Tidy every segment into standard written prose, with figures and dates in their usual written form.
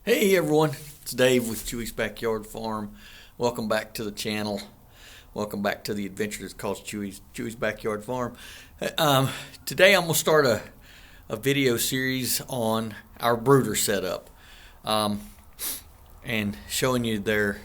Hey everyone, it's Dave with Chewy's Backyard Farm. Welcome back to the channel. Welcome back to the adventure that's called Chewy's Backyard Farm. Today I'm going to start a video series on our brooder setup and showing you their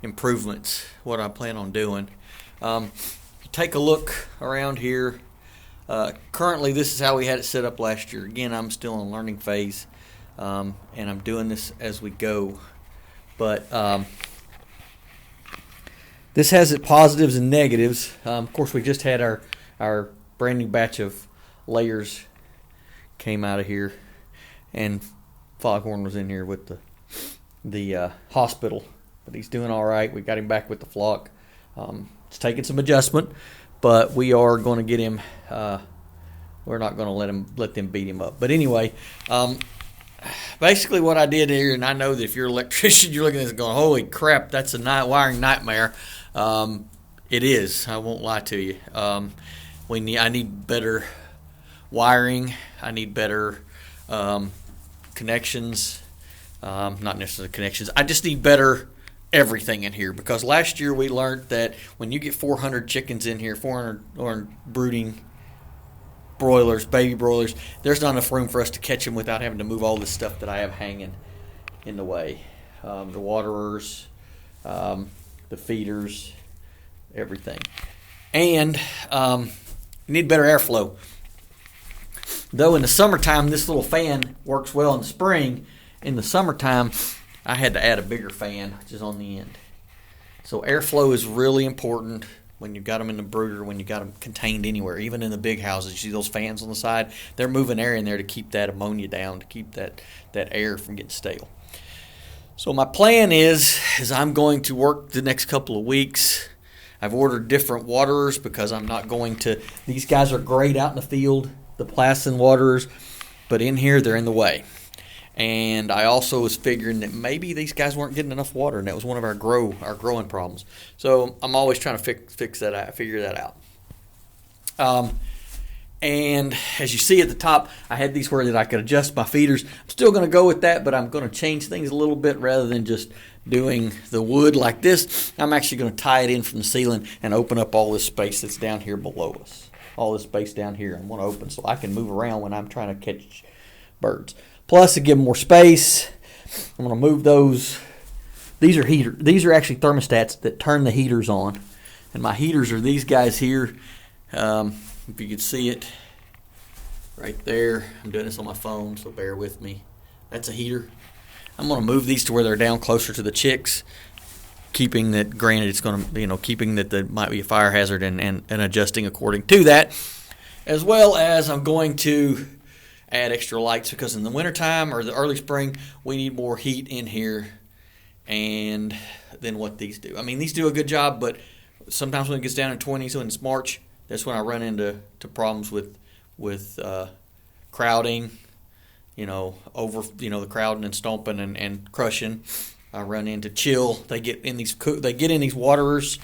improvements, what I plan on doing. Take a look around here. Currently this is how we had it set up last year. Again, I'm still in a learning phase. And I'm doing this as we go, but this has its positives and negatives. Of course, we just had our brand new batch of layers came out of here, and Foghorn was in here with the hospital, but he's doing all right. We got him back with the flock. It's taking some adjustment, but we are going to get him. We're not going to let them beat him up. But anyway. Basically what I did here, and I know that if you're an electrician, you're looking at this going, holy crap, that's a wiring nightmare. It is. I won't lie to you. I need better wiring. I need better connections. Not necessarily connections. I just need better everything in here, because last year we learned that when you get 400 chickens in here, 400 brooding broilers, baby broilers, there's not enough room for us to catch them without having to move all this stuff that I have hanging in the way. The waterers, the feeders, everything. And you need better airflow. Though in the summertime, this little fan works well in the spring. In the summertime, I had to add a bigger fan, which is on the end. So airflow is really important. When you've got them in the brooder, when you got them contained anywhere, even in the big houses, you see those fans on the side, they're moving air in there to keep that ammonia down, to keep that air from getting stale. So my plan is I'm going to work the next couple of weeks. I've ordered different waterers because I'm not going to, these guys are great out in the field, the Plasson waterers, but in here they're in the way. And I also was figuring that maybe these guys weren't getting enough water, and that was one of our growing problems. So I'm always trying to fix that out, figure that out. And as you see at the top, I had these where that I could adjust my feeders. I'm still going to go with that, but I'm going to change things a little bit rather than just doing the wood like this. I'm actually going to tie it in from the ceiling and open up all this space that's down here below us. All this space down here I'm going to open so I can move around when I'm trying to catch birds. Plus, to give them more space, I'm going to move those. These are actually thermostats that turn the heaters on. And my heaters are these guys here. If you can see it right there. I'm doing this on my phone, so bear with me. That's a heater. I'm going to move these to where they're down closer to the chicks, keeping that, granted, it's going to, keeping that there might be a fire hazard and adjusting according to that. As well as I'm going to add extra lights, because in the wintertime or the early spring, we need more heat in here and than what these do. I mean, these do a good job, but sometimes when it gets down in 20s, when it's March, that's when I run into problems with crowding, the crowding and stomping and crushing. I run into chill. They get in these waterers,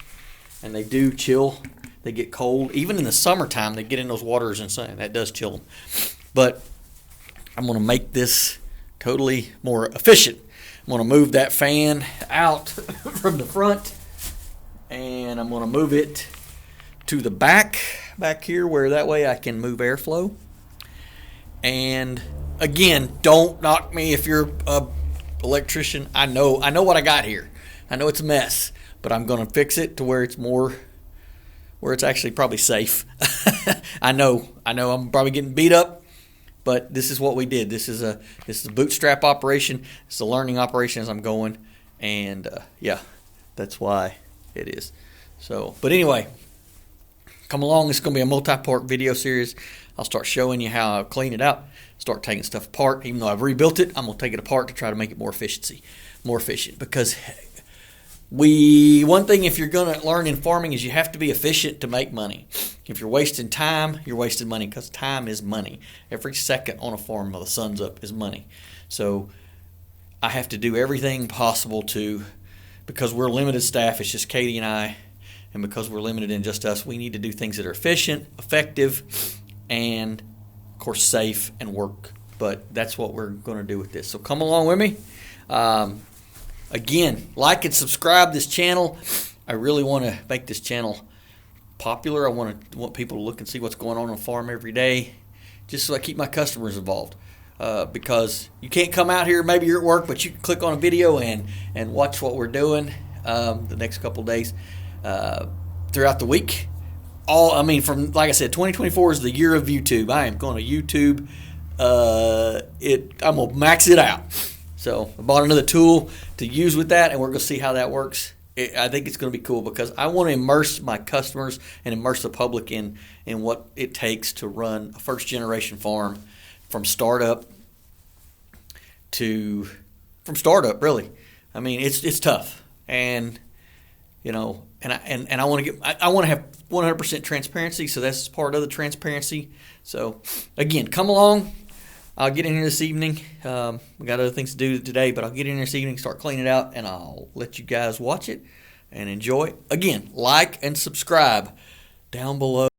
and they do chill. They get cold. Even in the summertime, they get in those waterers and sun. That does chill them. But I'm going to make this totally more efficient. I'm going to move that fan out from the front, and I'm going to move it to the back here, where that way I can move airflow. And again, don't knock me if you're an electrician. I know what I got here. I know it's a mess, but I'm going to fix it to where it's actually probably safe. I know I'm probably getting beat up. But this is what we did. This is a bootstrap operation. It's a learning operation as I'm going, and that's why it is. So, but anyway, come along. It's going to be a multi-part video series. I'll start showing you how I clean it out. Start taking stuff apart. Even though I've rebuilt it, I'm going to take it apart to try to make it more efficient. Because one thing if you're going to learn in farming is you have to be efficient to make money. If you're wasting time, you're wasting money, because time is money. Every second on a farm while the sun's up is money. So I have to do everything possible because we're limited staff, it's just Katie and I, and because we're limited in just us, we need to do things that are efficient, effective, and of course safe and work. But that's what we're going to do with this. So come along with me. Again, like and subscribe this channel. I really want to make this channel popular. I want people to look and see what's going on the farm every day, just so I keep my customers involved. Because you can't come out here, maybe you're at work, but you can click on a video and watch what we're doing the next couple of days throughout the week. From like I said, 2024 is the year of YouTube. I am going to YouTube. I'm gonna max it out. So I bought another tool to use with that, and we're gonna see how that works. I think it's going to be cool because I want to immerse my customers and immerse the public in what it takes to run a first generation farm from startup really. I mean, it's tough, and I want to have 100% transparency. So that's part of the transparency. So again, come along. I'll get in here this evening. We got other things to do today, but I'll get in here this evening, start cleaning it out, and I'll let you guys watch it and enjoy. Again, like and subscribe down below.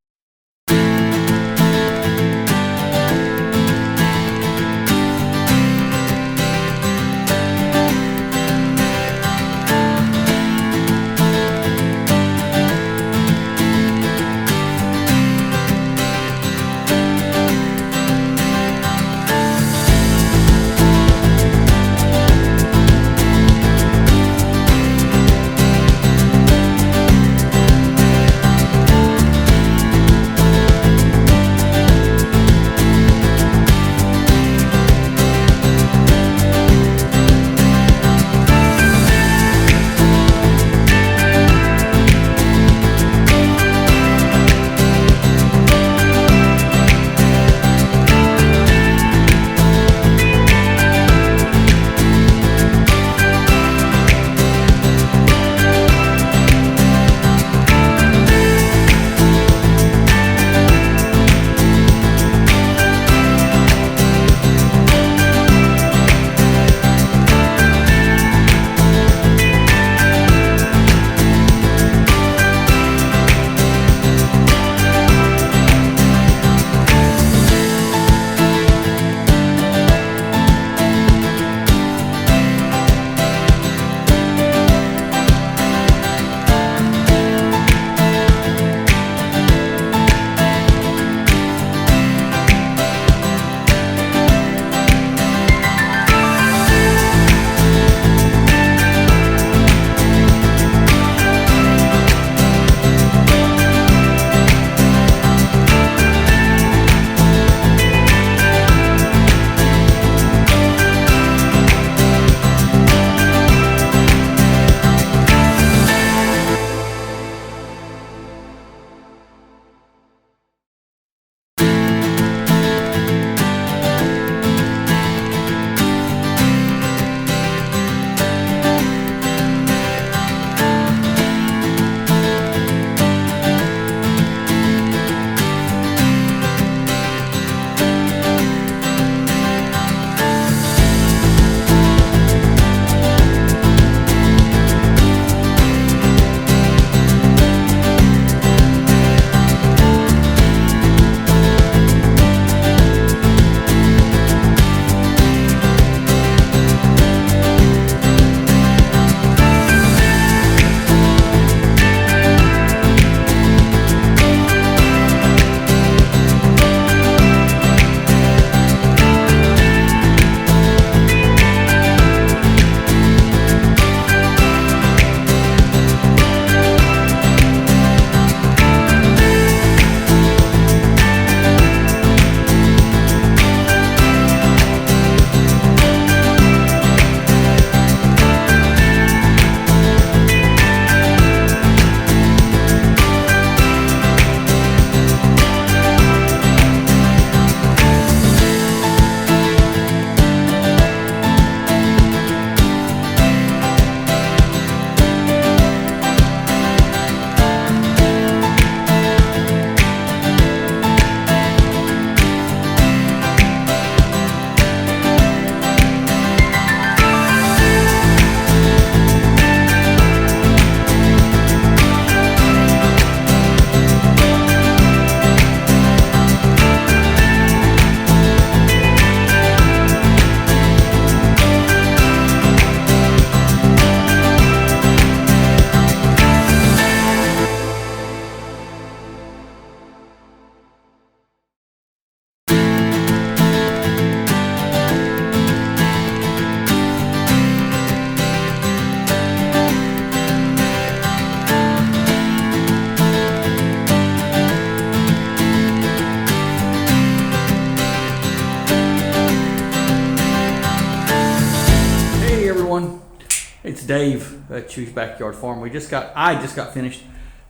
Dave at Chew's Backyard Farm. I just got finished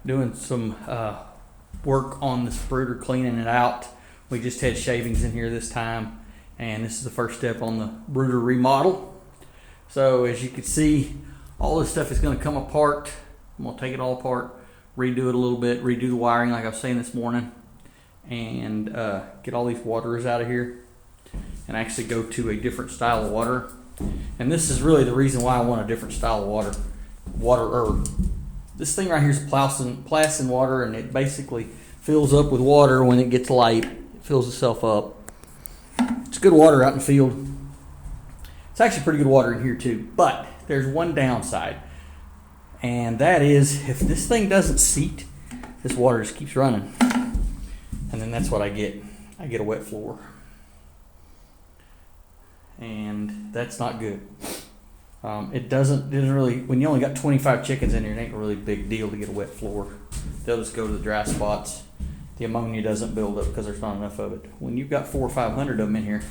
doing some work on this brooder, cleaning it out. We just had shavings in here this time, and this is the first step on the brooder remodel. So as you can see, all this stuff is going to come apart. I'm going to take it all apart, redo it a little bit, redo the wiring like I was saying this morning, and get all these waterers out of here and actually go to a different style of water. And this is really the reason why I want a different style of water. This thing right here is plastin water, and it basically fills up with water when it gets light. It fills itself up. It's good water out in the field. It's actually pretty good water in here too, but there's one downside, and that is if this thing doesn't seat, this water just keeps running, and then that's what I get. I get a wet floor, and that's not good. It doesn't really, when you only got 25 chickens in here, it ain't a really big deal to get a wet floor. They'll just go to the dry spots. The ammonia doesn't build up because there's not enough of it. When you've got 400 or 500 of them in here,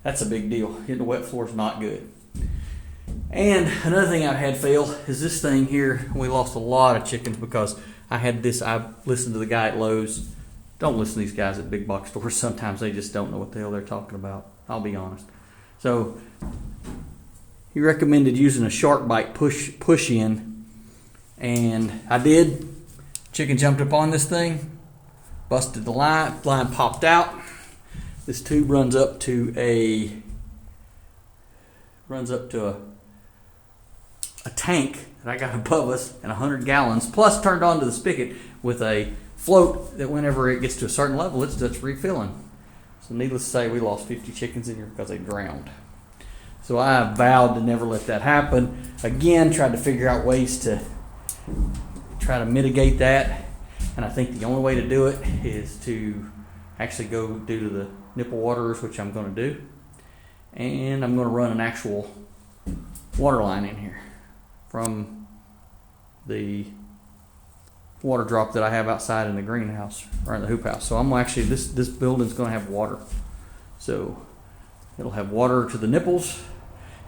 that's a big deal. Getting a wet floor is not good. And another thing I've had fail is this thing here. We lost a lot of chickens because I listened to the guy at Lowe's. Don't listen to these guys at big box stores. Sometimes they just don't know what the hell they're talking about. I'll be honest. So he recommended using a shark bite push in, and I did. Chicken jumped up on this thing, busted the line popped out. This tube runs up to a tank that I got above us, and 100 gallons, plus turned onto the spigot with a float that whenever it gets to a certain level, it's just refilling. So needless to say, we lost 50 chickens in here because they drowned. So I vowed to never let that happen. Again, tried to figure out ways to try to mitigate that, and I think the only way to do it is to actually go due to the nipple waterers, which I'm going to do, and I'm going to run an actual water line in here from the water drop that I have outside in the greenhouse or in the hoop house. So I'm actually, this building's going to have water, so it'll have water to the nipples,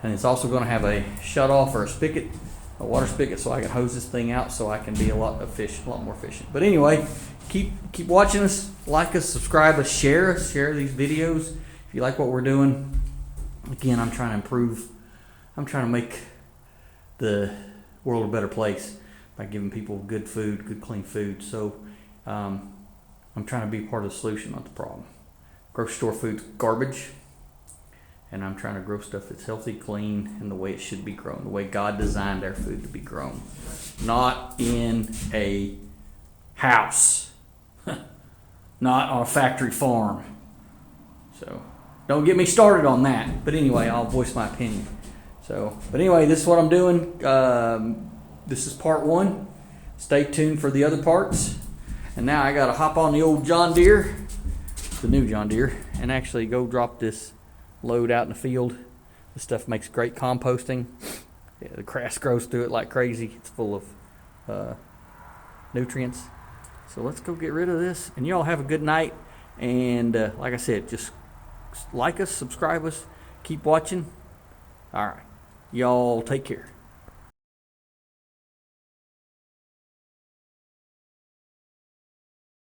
and it's also going to have a shut off or a water spigot, so I can hose this thing out so I can be a lot more efficient. But anyway, keep watching us, like us, subscribe us, share these videos if you like what we're doing. Again, I'm trying to improve. I'm trying to make the world a better place by giving people good food, good clean food. So I'm trying to be part of the solution, not the problem. Grocery store food's garbage, and I'm trying to grow stuff that's healthy, clean, and the way it should be grown, the way God designed our food to be grown. Not in a house, not on a factory farm. So don't get me started on that. But anyway, I'll voice my opinion. But anyway, this is what I'm doing. This is part one. Stay tuned for the other parts. And now I got to hop on the old John Deere, the new John Deere, and actually go drop this load out in the field. This stuff makes great composting. Yeah, the grass grows through it like crazy. It's full of nutrients. So let's go get rid of this. And y'all have a good night. And like I said, just like us, subscribe us, keep watching. All right. Y'all take care.